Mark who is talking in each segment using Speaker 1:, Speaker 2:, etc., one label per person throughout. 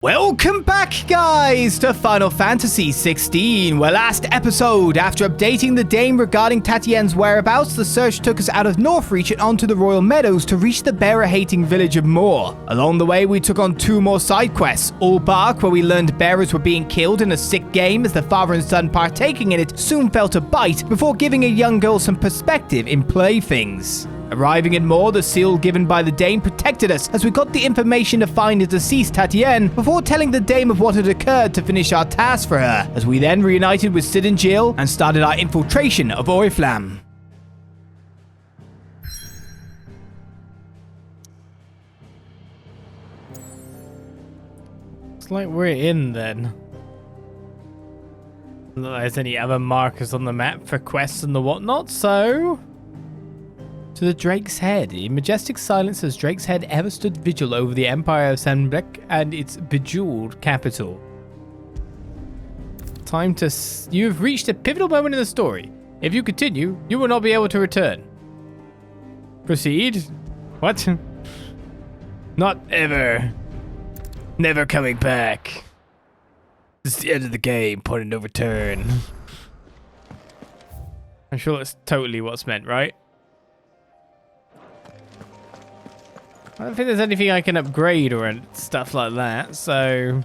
Speaker 1: Welcome back, guys, to Final Fantasy XVI, where last episode, after updating the Dame regarding Tatienne's whereabouts, the search took us out of Northreach and onto the Royal Meadows to reach the bearer-hating village of Moor. Along the way, we took on 2 more side quests, Ulbark, where we learned bearers were being killed in a sick game as the father and son partaking in it soon felt a bite, before giving a young girl some perspective in playthings. Arriving in Moor, the seal given by the Dame protected us as we got the information to find the deceased Tatienne before telling the Dame of what had occurred to finish our task for her, as we then reunited with Sid and Jill and started our infiltration of Oriflamme. It's like we're in then. Not that there's any other markers on the map for quests and the whatnot, so... To the Drake's Head. In majestic silence has Drake's Head ever stood vigil over the Empire of Sanbreque and its bejeweled capital. Time to... You have reached a pivotal moment in the story. If you continue, you will not be able to return. Proceed? What? Not ever. Never coming back. This is the end of the game. Point of no return. I'm sure that's totally what's meant, right? I don't think there's anything I can upgrade or stuff like that, so...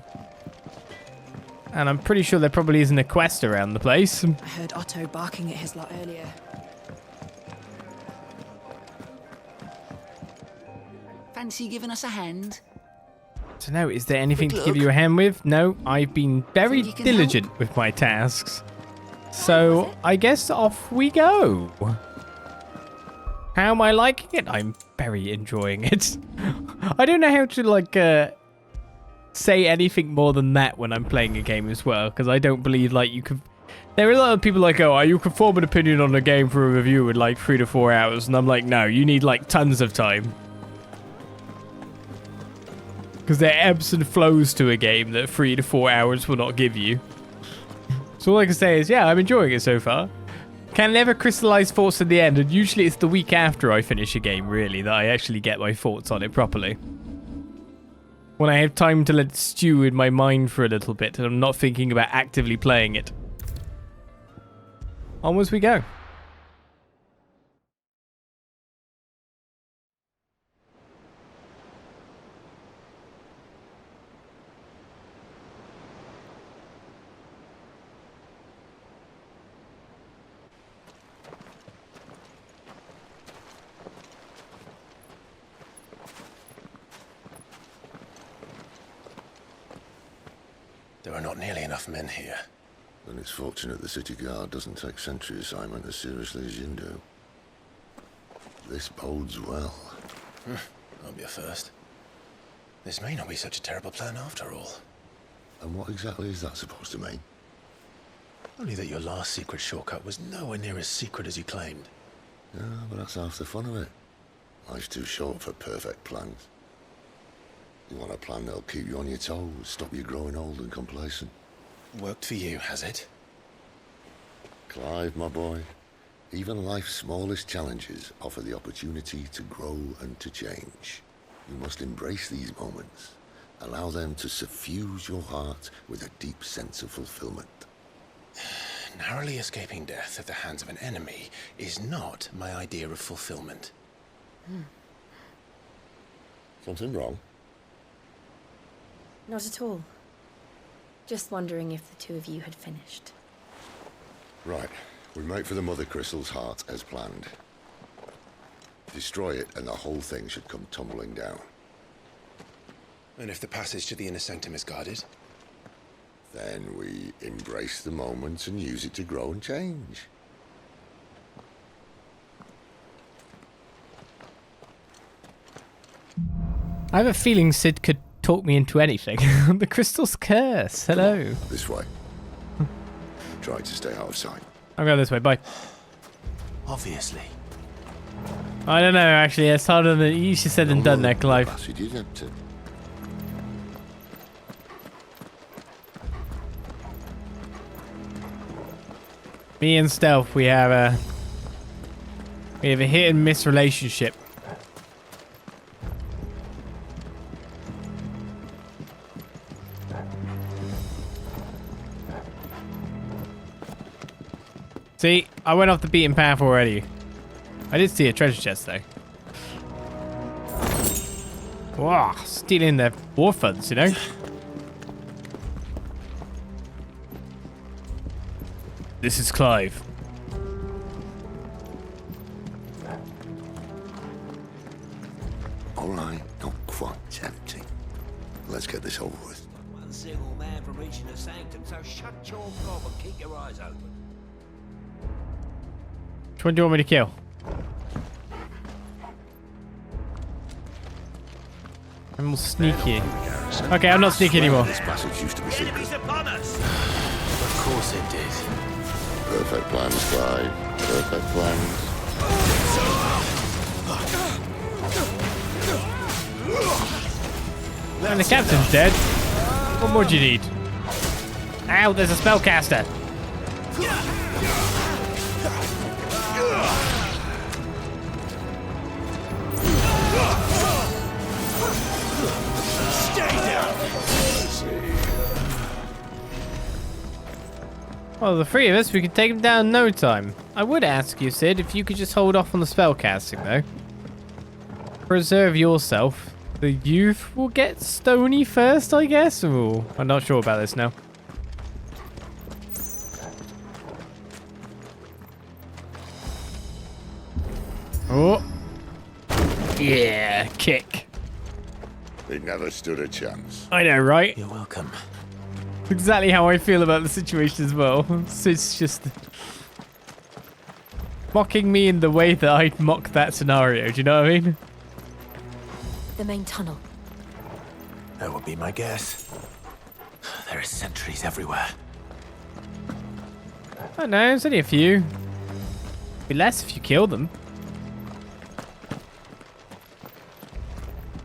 Speaker 1: And I'm pretty sure there probably isn't a quest around the place.
Speaker 2: I heard Otto barking at his lot earlier. Fancy giving us a hand?
Speaker 1: So no, is there anything to give you a hand with? No, I've been very diligent with my tasks. So I guess off we go. How am I liking it? I'm very enjoying it. I don't know how to, like, say anything more than that when I'm playing a game as well, because I don't believe, like, you can... There are a lot of people like, oh, you can form an opinion on a game for a review in, like, 3 to 4 hours, and I'm like, no, you need, like, tons of time. Because there are ebbs and flows to a game that 3 to 4 hours will not give you. So all I can say is, yeah, I'm enjoying it so far. Can never crystallize thoughts in the end, and usually it's the week after I finish a game, really, that I actually get my thoughts on it properly. When I have time to let it stew in my mind for a little bit, and I'm not thinking about actively playing it. Onwards we go.
Speaker 3: There are not nearly enough men here.
Speaker 4: Then it's fortunate the city guard doesn't take sentry assignment as seriously as you do. This bodes well.
Speaker 3: That'll be a first. This may not be such a terrible plan after all.
Speaker 4: And what exactly is that supposed to mean?
Speaker 3: Only that your last secret shortcut was nowhere near as secret as you claimed.
Speaker 4: Yeah, but that's half the fun of it. Life's too short for perfect plans. You want a plan that'll keep you on your toes, stop you growing old and complacent.
Speaker 3: Worked for you, has it?
Speaker 4: Clive, my boy, even life's smallest challenges offer the opportunity to grow and to change. You must embrace these moments. Allow them to suffuse your heart with a deep sense of fulfillment.
Speaker 3: Narrowly escaping death at the hands of an enemy is not my idea of fulfillment.
Speaker 4: Something wrong?
Speaker 5: Not at all. Just wondering if the two of you had finished.
Speaker 4: Right. We make for the Mothercrystals' heart as planned. Destroy it and the whole thing should come tumbling down.
Speaker 3: And if the passage to the inner sanctum is guarded?
Speaker 4: Then we embrace the moment and use it to grow and change.
Speaker 1: I have a feeling Sid could talk me into anything. The crystal's curse. Hello.
Speaker 4: This way. Try to stay out of sight.
Speaker 1: I'll go this way. Bye.
Speaker 3: Obviously.
Speaker 1: I don't know, actually. It's harder than easier said than done there, Clive.
Speaker 4: You didn't.
Speaker 1: Me and Stealth, we have a hit and miss relationship. See, I went off the beaten path already. I did see a treasure chest though. Wow, stealing their war funds, you know? This is Clive.
Speaker 4: All right, not quite tempting. Let's get this over with.
Speaker 6: One single man from reaching the sanctum, so shut your gob and keep your eyes open.
Speaker 1: Which one do you want me to kill? I'm all sneaky. Okay, I'm not sneaky anymore.
Speaker 4: This passage used to be secret.
Speaker 6: Enemies upon us!
Speaker 3: Of course it did.
Speaker 4: Perfect plans, Clive. Perfect plans.
Speaker 1: And the captain's dead. What more do you need? Ow, there's a spellcaster. Well, the three of us, we could take him down in no time. I would ask you, Sid, if you could just hold off on the spellcasting, though. Preserve yourself. The youth will get stony first, I guess? Ooh, I'm not sure about this now. Oh. Yeah, kick.
Speaker 4: They never stood a chance.
Speaker 1: I know, right?
Speaker 3: You're welcome.
Speaker 1: Exactly how I feel about the situation as well. Sid's just mocking me in the way that I'd mock that scenario. Do you know what I mean?
Speaker 5: The main tunnel.
Speaker 3: That would be my guess. There are sentries everywhere.
Speaker 1: I don't know, there's only a few. Be less if you kill them.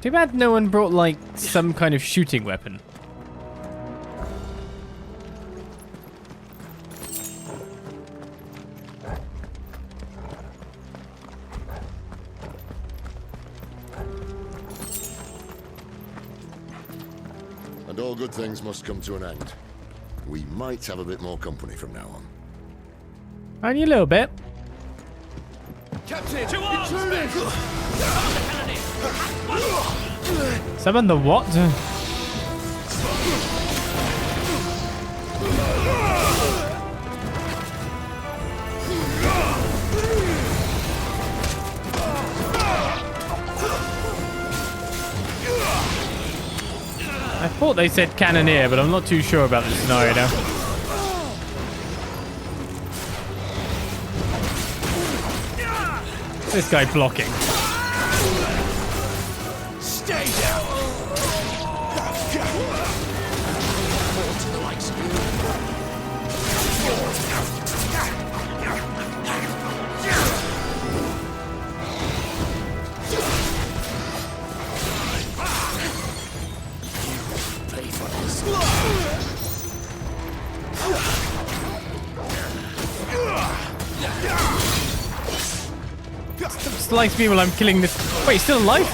Speaker 1: Too bad no one brought, like, some kind of shooting weapon.
Speaker 4: And all good things must come to an end. We might have a bit more company from now on.
Speaker 1: Only a little bit.
Speaker 6: Captain! To arms!
Speaker 1: Summon the what? I thought they said cannoneer, but I'm not too sure about this scenario now. This guy blocking.
Speaker 6: Stay down!
Speaker 1: Slice me while I'm killing this. Wait, he's still alive?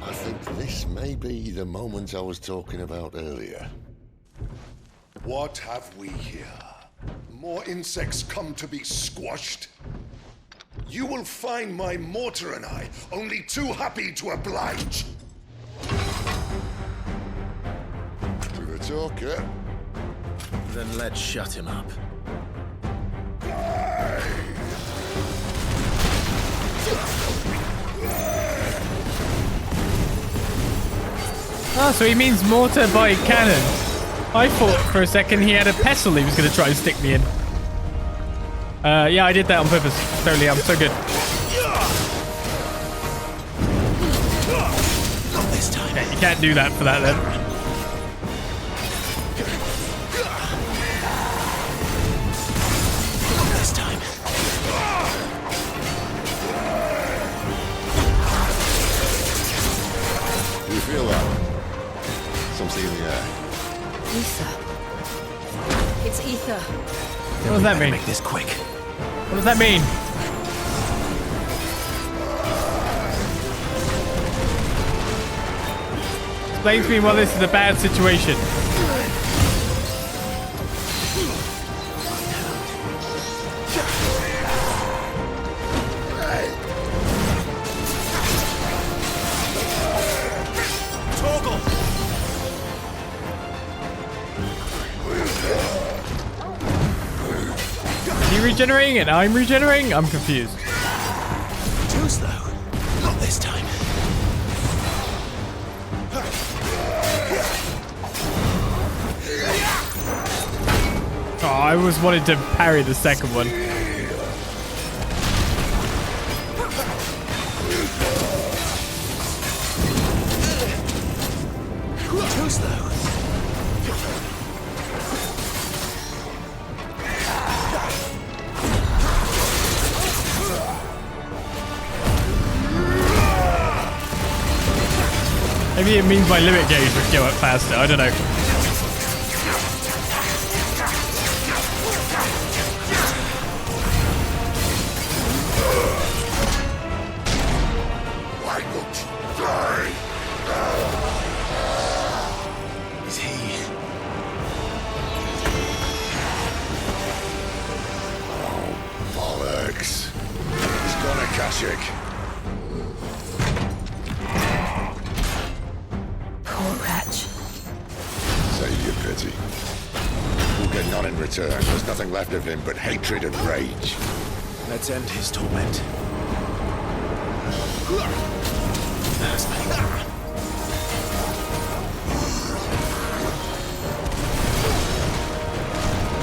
Speaker 4: I think this may be the moment I was talking about earlier.
Speaker 7: What have we here? More insects come to be squashed? You will find my mortar and I only too happy to oblige.
Speaker 4: To the talker.
Speaker 3: Then let's shut him up.
Speaker 1: Oh, so he means mortar by cannon. I thought for a second he had a pestle he was going to try and stick me in. Yeah, I did that on purpose. Totally, I'm so good.
Speaker 3: Not this time.
Speaker 1: Yeah, you can't do that for that then.
Speaker 3: Not this time.
Speaker 4: Do you feel that? Something in the air.
Speaker 5: Ether. It's ether.
Speaker 1: What does that mean?
Speaker 3: Make this quick.
Speaker 1: What does that mean? Explain to me why this is a bad situation. Is he regenerating and I'm regenerating? I'm confused.
Speaker 3: Too slow. Not this time.
Speaker 1: Oh, I always wanted to parry the second one.
Speaker 3: Too slow.
Speaker 1: Maybe it means my limit gauge would go up faster. I don't know.
Speaker 7: Why don't you die?
Speaker 3: Is he?
Speaker 7: Bollocks. He's gone Akashic.
Speaker 5: Poor wretch.
Speaker 7: Save your pity. We'll get none in return. There's nothing left of him but hatred and rage.
Speaker 3: Let's end his torment.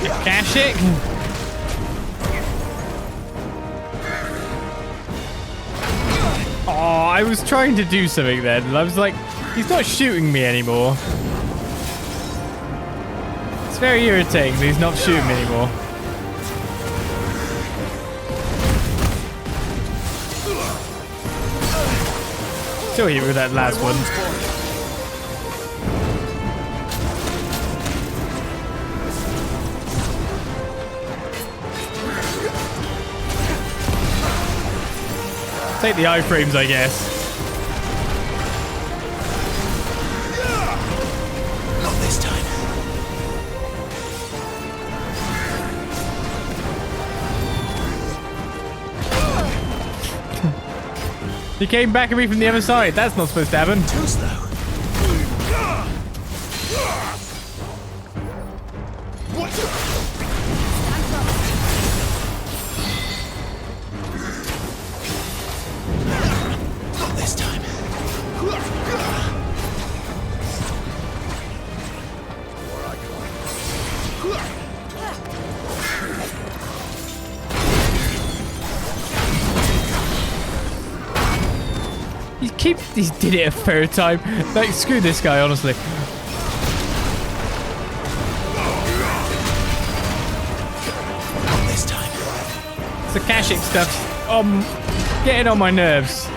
Speaker 1: Akashic? Oh, I was trying to do something then. And I was like, he's not shooting me anymore. It's very irritating that he's not shooting me anymore. Still hit with that last one. Take the iframes, I guess.
Speaker 3: Not this time.
Speaker 1: He came back at me from the other side. That's not supposed to happen.
Speaker 3: Too slow. Not this time.
Speaker 1: He did it a third time. Like, screw this guy, honestly.
Speaker 3: Not this time.
Speaker 1: It's Akashic stuff. Getting on my nerves.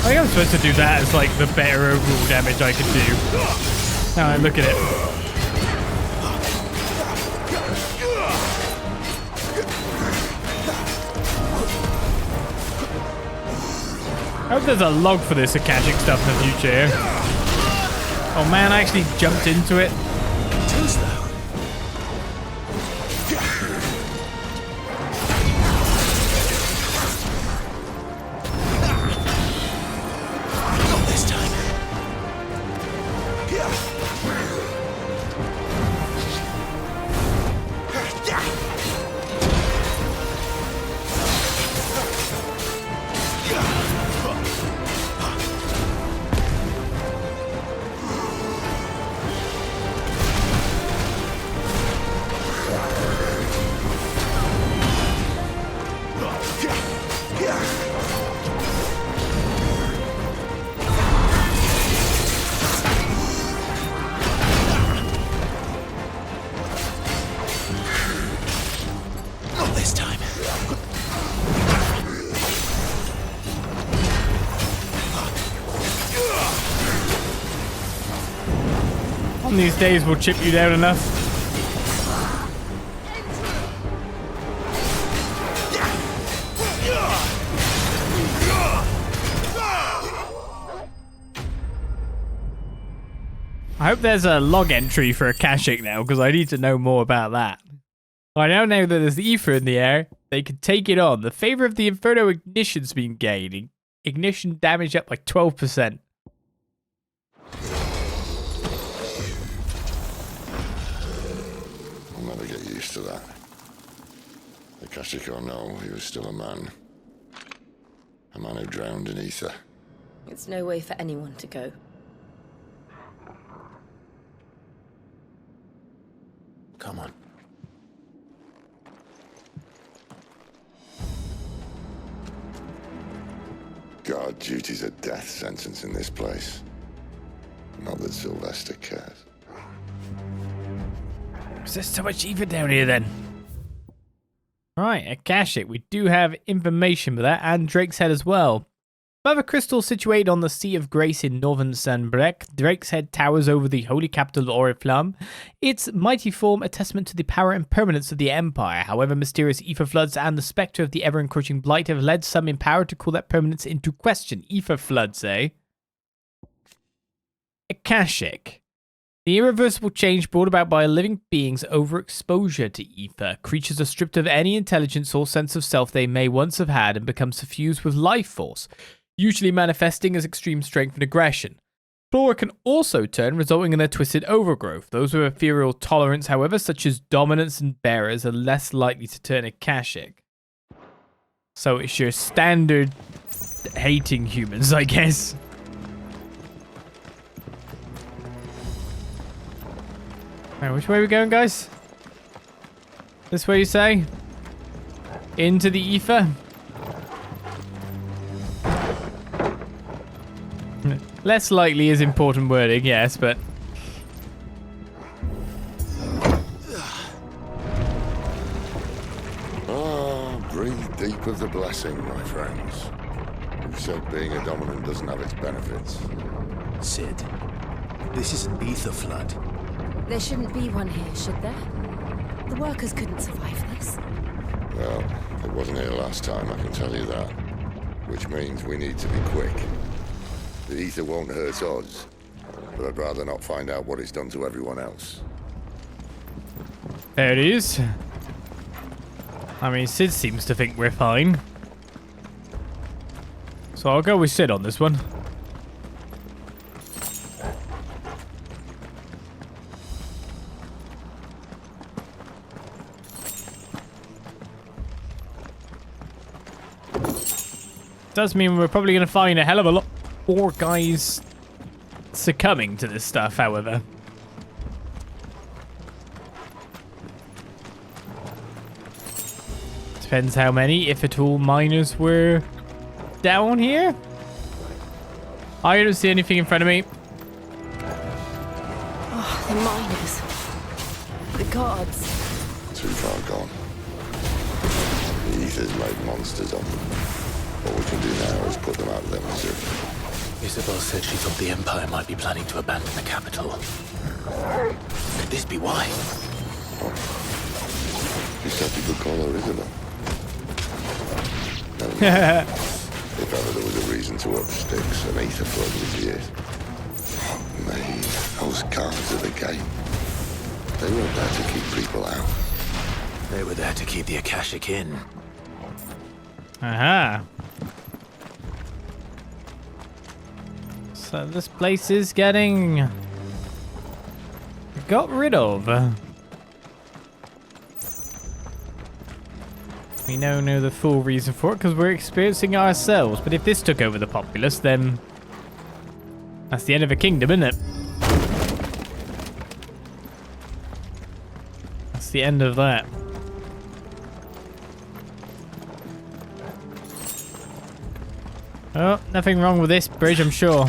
Speaker 1: I think I'm supposed to do that as like the better overall damage I can do. Now look at it. I hope there's a log for this Akashic stuff in the future. Oh man, I actually jumped into it.
Speaker 3: Too slow. Not this time.
Speaker 1: One of these days we'll chip you down enough. I hope there's a log entry for Akashic now, because I need to know more about that. I now know that there's ether in the air. They can take it on. The favor of the Inferno ignition's been gained. Ignition damage up by 12%.
Speaker 4: I'll never get used to that. Akashic or no, he was still a man. A man who drowned in ether.
Speaker 5: It's no way for anyone to go.
Speaker 3: Come on.
Speaker 4: Guard duty's a death sentence in this place. Not that Sylvester cares.
Speaker 1: Is there so much ether down here then? Right, Akashic. We do have information for that, and Drake's Head as well. Mothercrystals situated on the Sea of Grace in northern Sanbreque. Drake's Head towers over the holy capital of Oriflamme. Its mighty form a testament to the power and permanence of the Empire. However, mysterious ether floods and the spectre of the ever-encroaching blight have led some in power to call that permanence into question. Ether floods, eh? Akashic. The irreversible change brought about by a living being's overexposure to ether. Creatures are stripped of any intelligence or sense of self they may once have had and become suffused with life force, usually manifesting as extreme strength and aggression. Flora can also turn, resulting in a twisted overgrowth. Those with ethereal tolerance, however, such as dominance and bearers, are less likely to turn Akashic. So it's your standard hating humans, I guess. Right, which way are we going, guys? This way, you say? Into the ether? Less likely is important wording, yes, but...
Speaker 4: Breathe deep of the blessing, my friends. Who said being a dominant doesn't have its benefits?
Speaker 3: Sid, this is an ether flood.
Speaker 5: There shouldn't be one here, should there? The workers couldn't survive this.
Speaker 4: Well, it wasn't here last time, I can tell you that. Which means we need to be quick. The ether won't hurt us, but I'd rather not find out what it's done to everyone else.
Speaker 1: There it is. I mean, Sid seems to think we're fine. So I'll go with Sid on this one. Does mean we're probably going to find a hell of a lot more guys succumbing to this stuff, however. Depends how many, if at all, miners were down here. I don't see anything in front of me.
Speaker 5: Oh, the miners. The guards.
Speaker 4: Too far gone. The ether's made monsters of them. What we can do now is put them out of their misery.
Speaker 3: Isabel said she thought the Empire might be planning to abandon the capital. Could this be why?
Speaker 4: She said you could call her Isabel. No, if ever there was a reason to up sticks, an ether flood was years. Mate, those guards at the gate. They weren't there to keep people out.
Speaker 3: They were there to keep the Akashic in.
Speaker 1: Aha. So this place is getting got rid of. We now know the full reason for it because we're experiencing it ourselves. But if this took over the populace, then that's the end of a kingdom, isn't it? That's the end of that. Oh, nothing wrong with this bridge, I'm sure.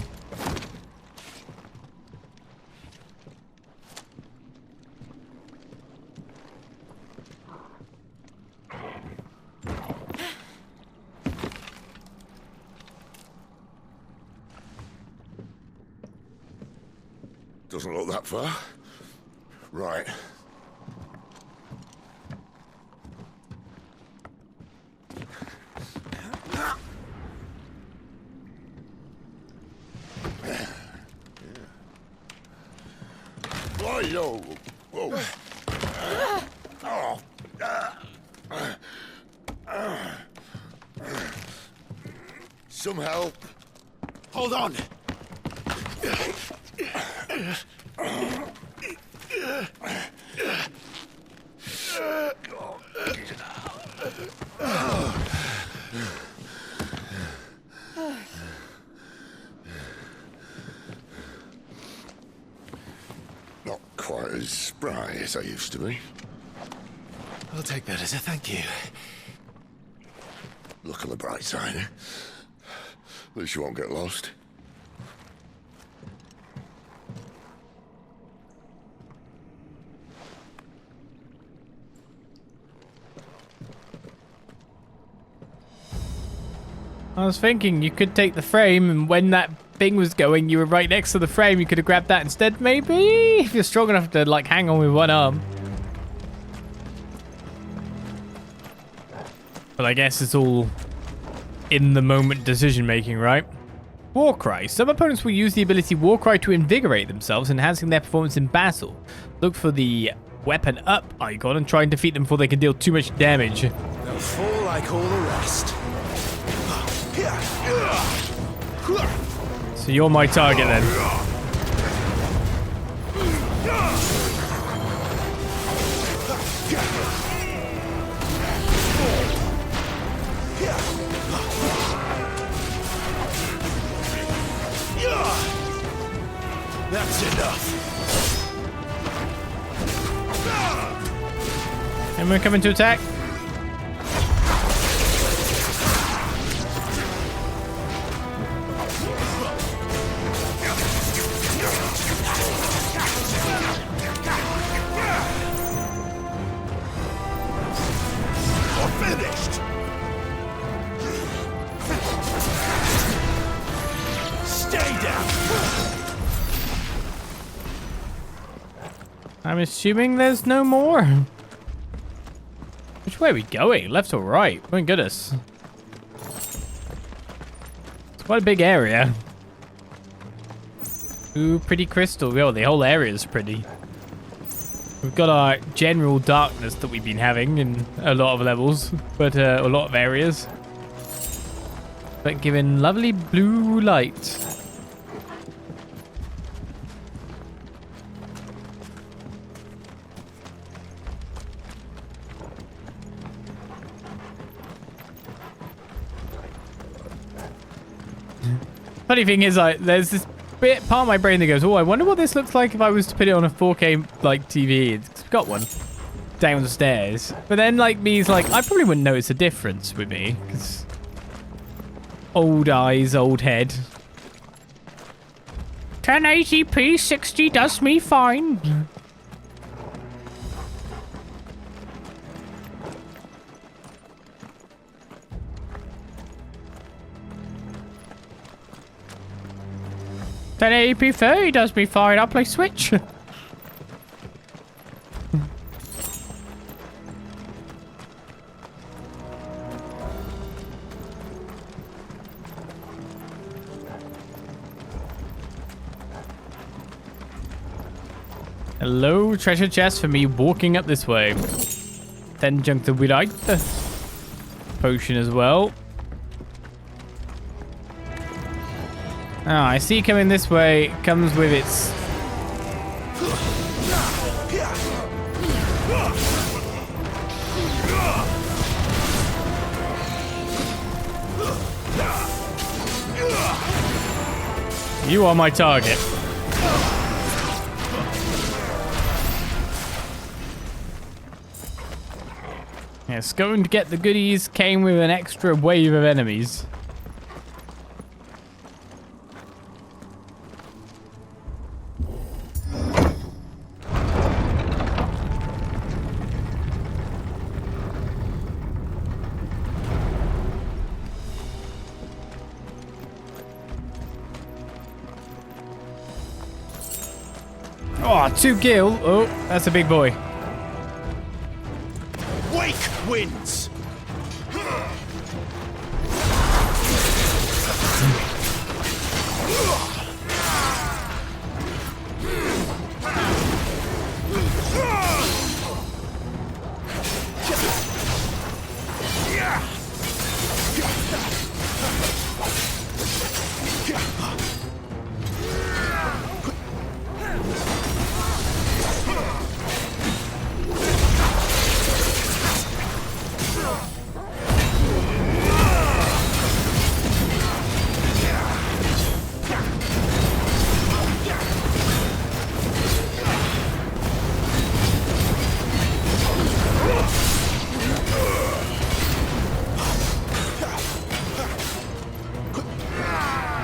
Speaker 4: Doesn't look that far.
Speaker 7: Right. Yo. Whoa. Some help.
Speaker 3: Hold on!
Speaker 7: Not quite as spry as I used to be.
Speaker 3: I'll take that as a thank you.
Speaker 7: Look on the bright side, eh? At least you won't get lost.
Speaker 1: I was thinking you could take the frame, and when that thing was going, you were right next to the frame. You could have grabbed that instead, maybe? If you're strong enough to, like, hang on with one arm. But I guess it's all in-the-moment decision-making, right? Warcry. Some opponents will use the ability Warcry to invigorate themselves, enhancing their performance in battle. Look for the weapon up icon and try and defeat them before they can deal too much damage.
Speaker 3: They'll fall like all the rest.
Speaker 1: So you're my target then.
Speaker 3: That's enough.
Speaker 1: Anyone coming to attack?
Speaker 3: Finished. Stay down.
Speaker 1: I'm assuming there's no more. Which way are we going? Left or right? My goodness. It's quite a big area. Ooh, pretty crystal. Oh, the whole area is pretty. We've got our general darkness that we've been having in a lot of levels, but a lot of areas. But giving lovely blue light. Funny thing is, like, there's this part of my brain that goes, oh, I wonder what this looks like if I was to put it on a 4K like TV. It's got one downstairs, but then like me's like, I probably wouldn't notice a difference with me because old eyes, old head. 1080p 60 does me fine. Then 1080p 30 does me fine. I'll play Switch. Hello, treasure chest for me walking up this way. Then junk the blight. Potion as well. Ah, I see coming this way. It comes with its... You are my target. Yes, going to get the goodies came with an extra wave of enemies. Oh, 2 gil. Oh, that's a big boy.
Speaker 3: Wake winds!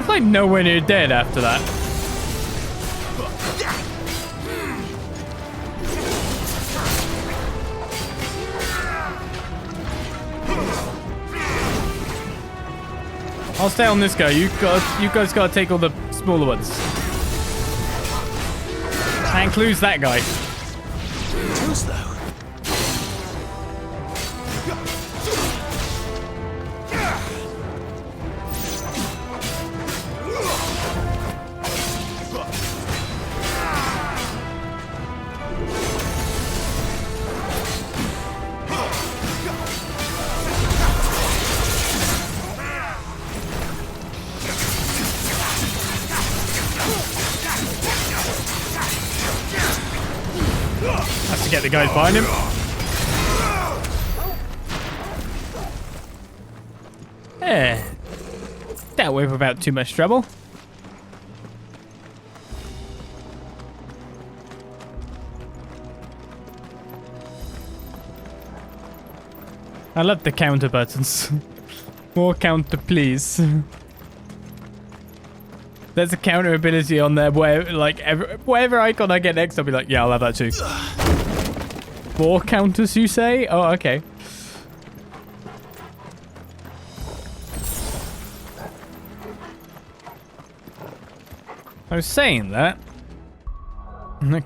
Speaker 1: It's like nowhere near dead after that. I'll stay on this guy. You guys gotta take all the smaller ones. That includes that guy.
Speaker 3: Too slow.
Speaker 1: Has to get the guys behind him. Yeah. Dealt with without too much trouble. I love the counter buttons. More counter, please. There's a counter ability on there where, like, whatever icon I get next, I'll be like, yeah, I'll have that too. More counters, you say? Oh, okay. I was saying that.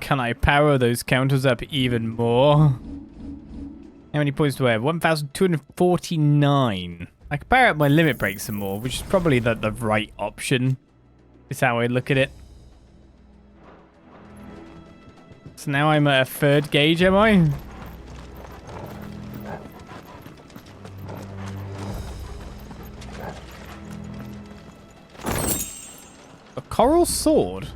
Speaker 1: Can I power those counters up even more? How many points do I have? 1,249. I can power up my limit break some more, which is probably the right option. Is how I look at it. So now I'm at a 3rd gauge, am I? A coral sword?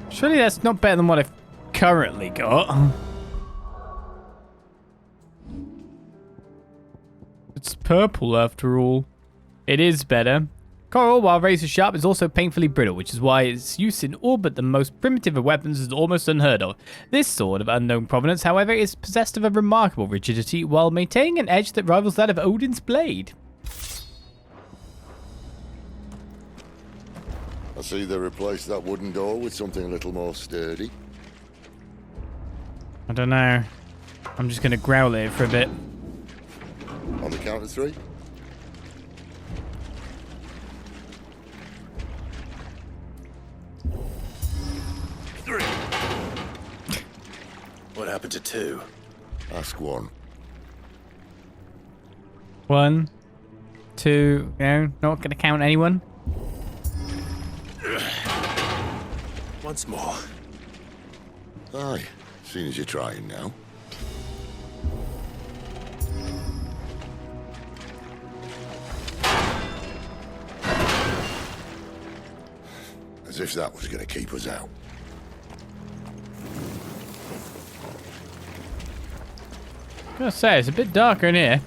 Speaker 1: Surely that's not better than what I've currently got. It's purple after all. It is better. Coral, while razor sharp, is also painfully brittle, which is why its use in all but the most primitive of weapons is almost unheard of. This sword, of unknown provenance, however, is possessed of a remarkable rigidity while maintaining an edge that rivals that of Odin's blade.
Speaker 4: I see they replaced that wooden door with something a little more sturdy.
Speaker 1: I don't know. I'm just going to growl at it for a bit.
Speaker 4: On the count of 3.
Speaker 3: What happened to 2?
Speaker 4: Ask 1.
Speaker 1: 1, 2, no, not going to count anyone.
Speaker 3: Once more.
Speaker 4: Aye, seeing as you're trying now. As if that was going to keep us out.
Speaker 1: I gotta say, it's a bit darker in here.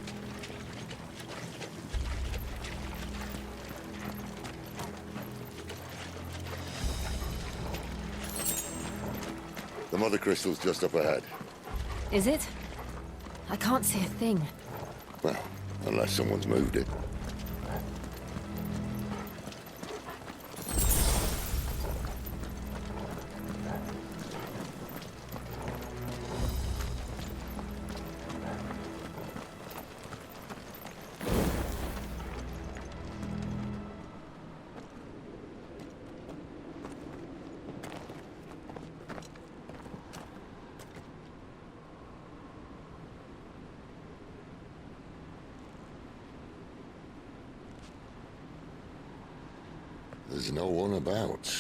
Speaker 4: The Mothercrystals just up ahead.
Speaker 5: Is it? I can't see a thing.
Speaker 4: Well, unless someone's moved it. There's no one about.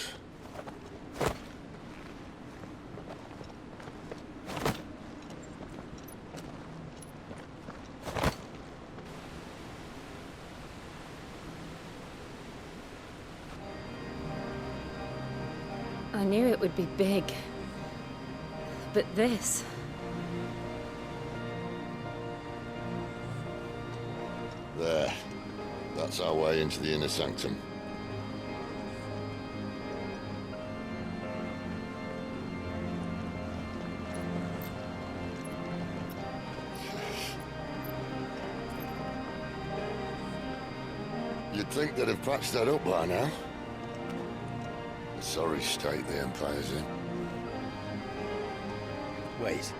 Speaker 5: I knew it would be big. But this...
Speaker 4: There. That's our way into the inner sanctum. You'd think they'd have patched that up by now. Sorry state the Empire's in.
Speaker 3: Wait.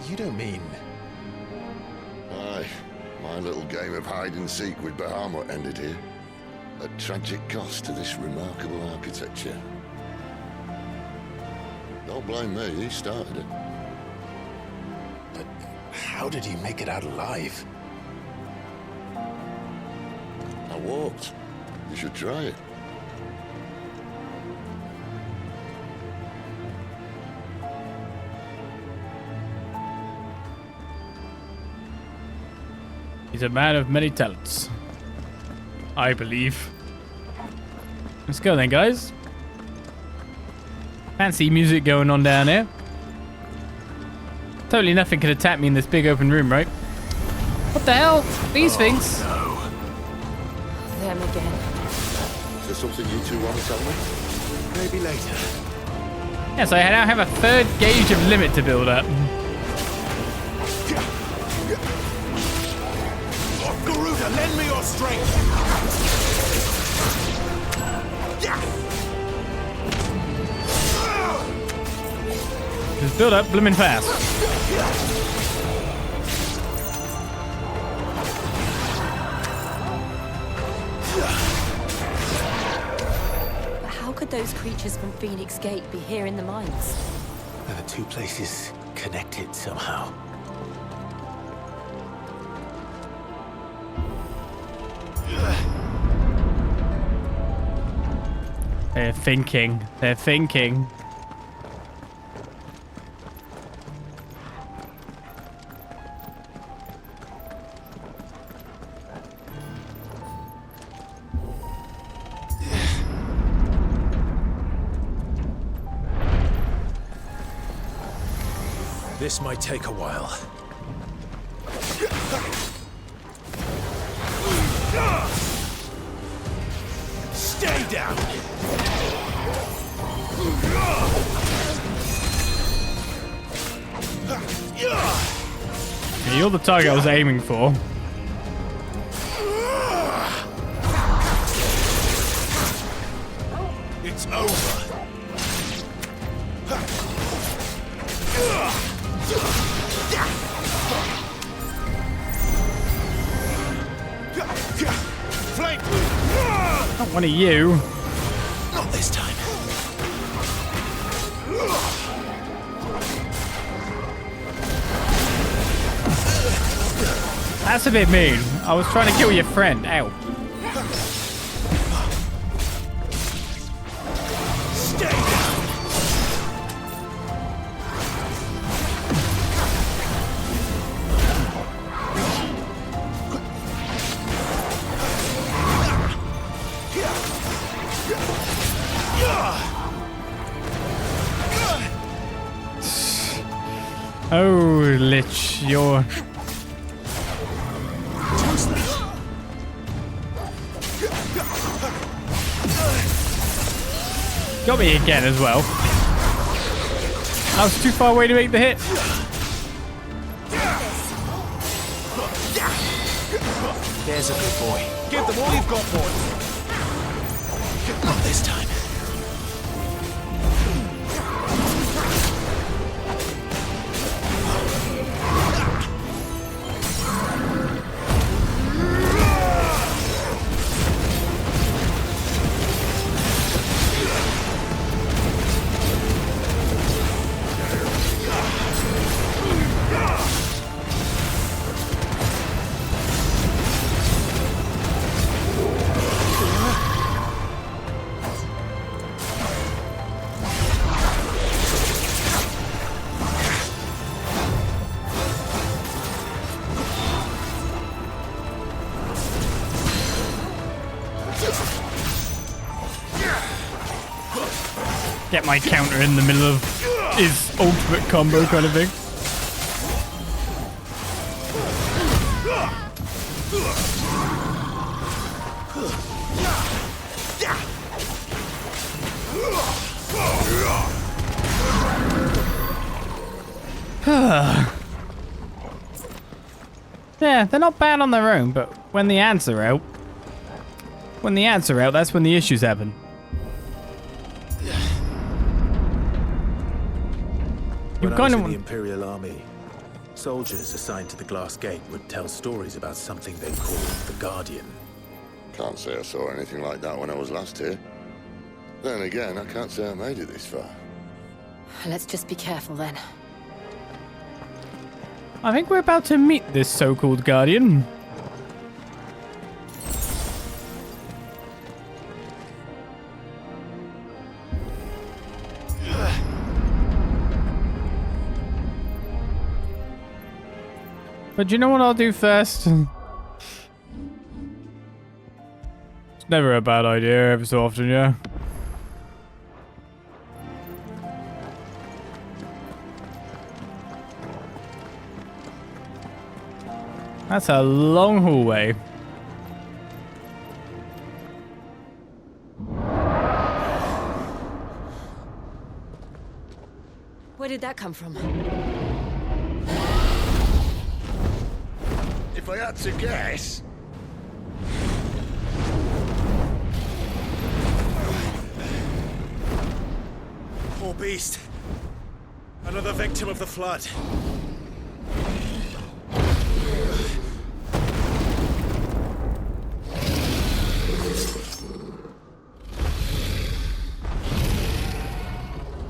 Speaker 3: You don't mean...
Speaker 4: Aye. My little game of hide-and-seek with Bahamut ended here. A tragic cost to this remarkable architecture. Don't blame me, he started it.
Speaker 3: But how did he make it out alive?
Speaker 4: I walked. You should try it.
Speaker 1: He's a man of many talents, I believe. Let's go then, guys. Fancy music going on down here. Totally nothing could attack me in this big open room, right? What the hell? These things?
Speaker 3: No.
Speaker 5: them again.
Speaker 4: Is there something you two want to tell me?
Speaker 3: Maybe later.
Speaker 1: Yes, I now have a third gauge of limit to build up.
Speaker 3: Garuda, lend me your strength!
Speaker 1: Just build up bloomin' fast.
Speaker 5: But how could those creatures from Phoenix Gate be here in the mines?
Speaker 3: Are the two places connected somehow?
Speaker 1: They're thinking. They're thinking.
Speaker 3: This might take a while. Stay down!
Speaker 1: Yeah, you're the target I was aiming for.
Speaker 3: It's over. Flank!
Speaker 1: Not one of you.
Speaker 3: Not this time.
Speaker 1: That's a bit mean. I was trying to kill your friend. Ow.
Speaker 3: Stay down!
Speaker 1: Oh, Lich, you're... Got me again as well. I was too far away to make the hit.
Speaker 3: There's a good boy. Give them all you've got, boys. Not this time.
Speaker 1: Get my counter in the middle of his ultimate combo kind of thing. Yeah, they're not bad on their own, but when the ants are out, that's when the issues happen.
Speaker 8: When I was in the Imperial Army, soldiers assigned to the Glass Gate would tell stories about something they called the Guardian.
Speaker 4: Can't say I saw anything like that when I was last here. Then again, I can't say I made it this far.
Speaker 5: Let's just be careful then.
Speaker 1: I think we're about to meet this so-called Guardian. But you know what I'll do first? It's never a bad idea every so often, yeah? That's a long hallway.
Speaker 5: Where did that come from?
Speaker 7: If I had to guess...
Speaker 8: Poor beast. Another victim of the flood.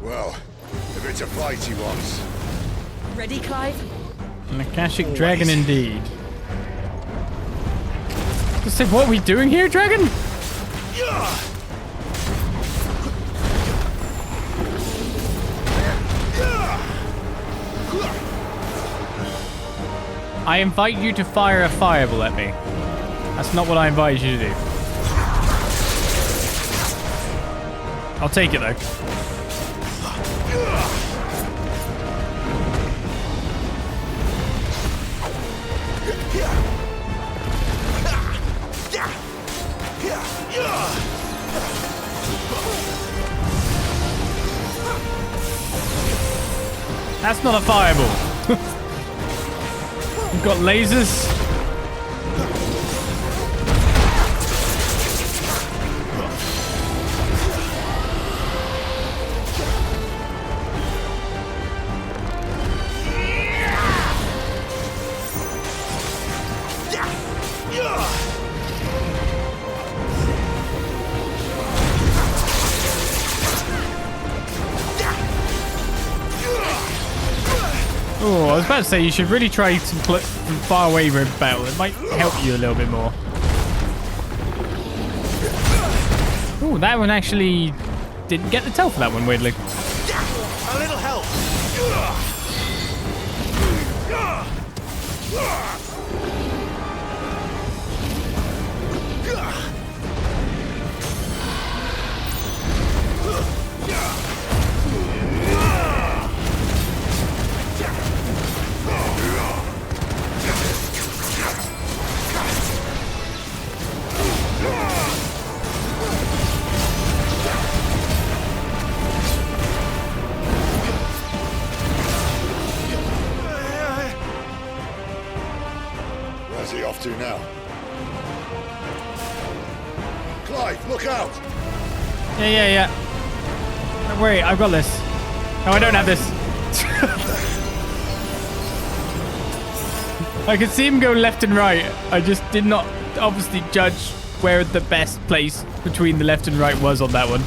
Speaker 7: Well, if it's a fight he wants...
Speaker 5: Ready, Clive?
Speaker 1: An Akashic dragon indeed. Just said, what are we doing here, dragon? I invite you to fire a fireball at me. That's not what I invited you to do. I'll take it though. That's not a fireball. We've got lasers. Oh, I was about to say you should really try some far away battle. It might help you a little bit more. Oh, that one actually didn't get the tail for that one, weirdly.
Speaker 8: A little help.
Speaker 7: Where's he off to now? Clive, look out!
Speaker 1: Yeah. Don't worry, I've got this. No, I don't have this. I could see him go left and right. I just did not obviously judge where the best place between the left and right was on that one.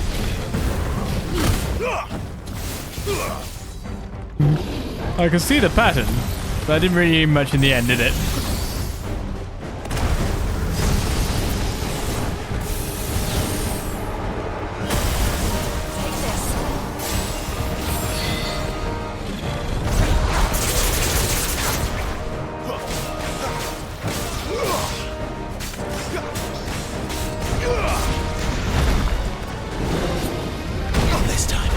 Speaker 1: I could see the pattern, but I didn't really need much in the end, did it?
Speaker 8: Not this time.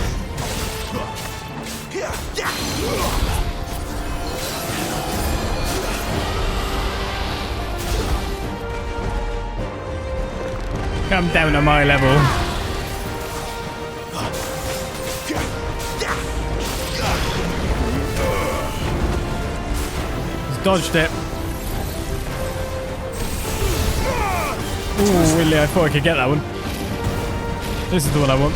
Speaker 1: come down to my level. He's dodged it. Ooh, really? I thought I could get that one. This is the one I want.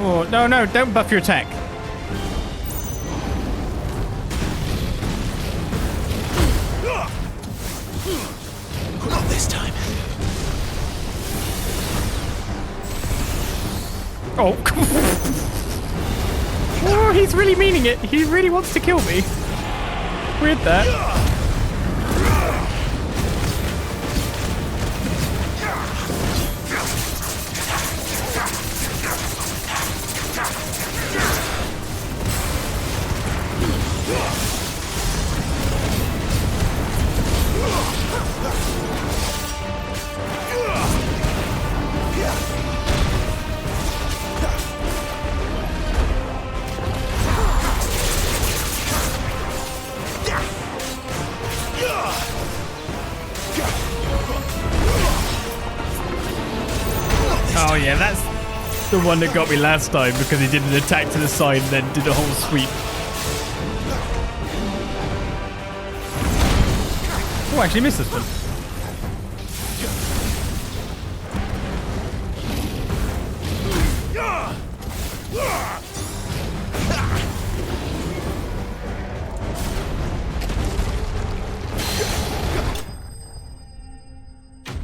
Speaker 1: Oh, no, no, don't buff your attack.
Speaker 3: Not this time.
Speaker 1: Oh. Oh, he's really meaning it. He really wants to kill me. Weird that. Oh yeah, that's the one that got me last time because he did an attack to the side and then did a whole sweep. Oh, actually missed this one.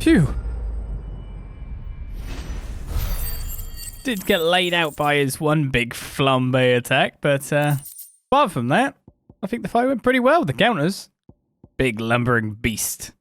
Speaker 1: Phew. Did get laid out by his one big flambe attack, but apart from that, I think the fight went pretty well. The counters. Big lumbering beast.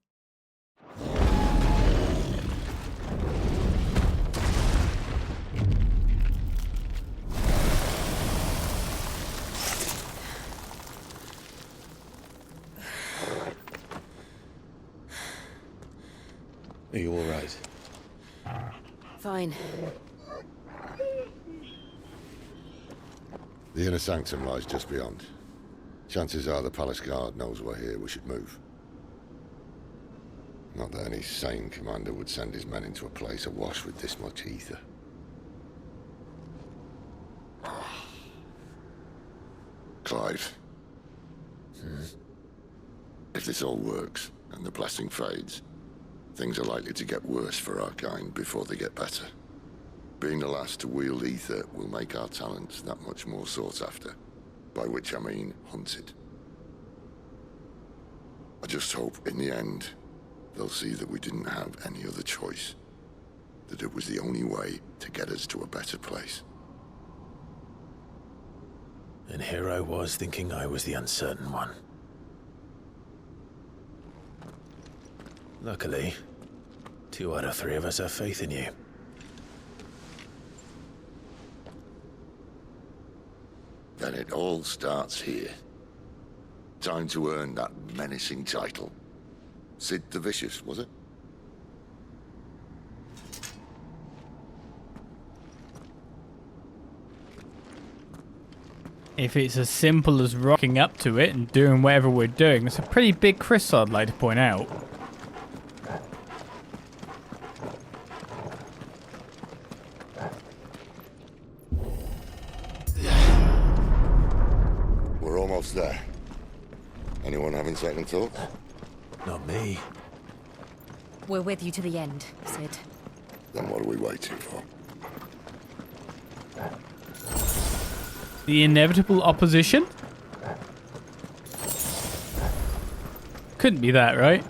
Speaker 3: Are you all right?
Speaker 5: Fine.
Speaker 4: The inner sanctum lies just beyond. Chances are the palace guard knows we're here. We should move. Not that any sane commander would send his men into a place awash with this much ether. Clive. If this all works, and the blessing fades, things are likely to get worse for our kind before they get better. Being the last to wield ether will make our talents that much more sought after. By which I mean hunted. I just hope, in the end, they'll see that we didn't have any other choice. That it was the only way to get us to a better place.
Speaker 8: And here I was thinking I was the uncertain one. Luckily, 2 out of 3 of us have faith in you.
Speaker 4: Then it all starts here. Time to earn that menacing title. Sid the Vicious, was it?
Speaker 1: If it's as simple as rocking up to it and doing whatever we're doing, it's a pretty big crystal, I'd like to point out.
Speaker 4: We're almost there. Anyone having second thoughts?
Speaker 8: Not me.
Speaker 5: We're with you to the end, Sid.
Speaker 4: Then what are we waiting for?
Speaker 1: The inevitable opposition? Couldn't be that, right?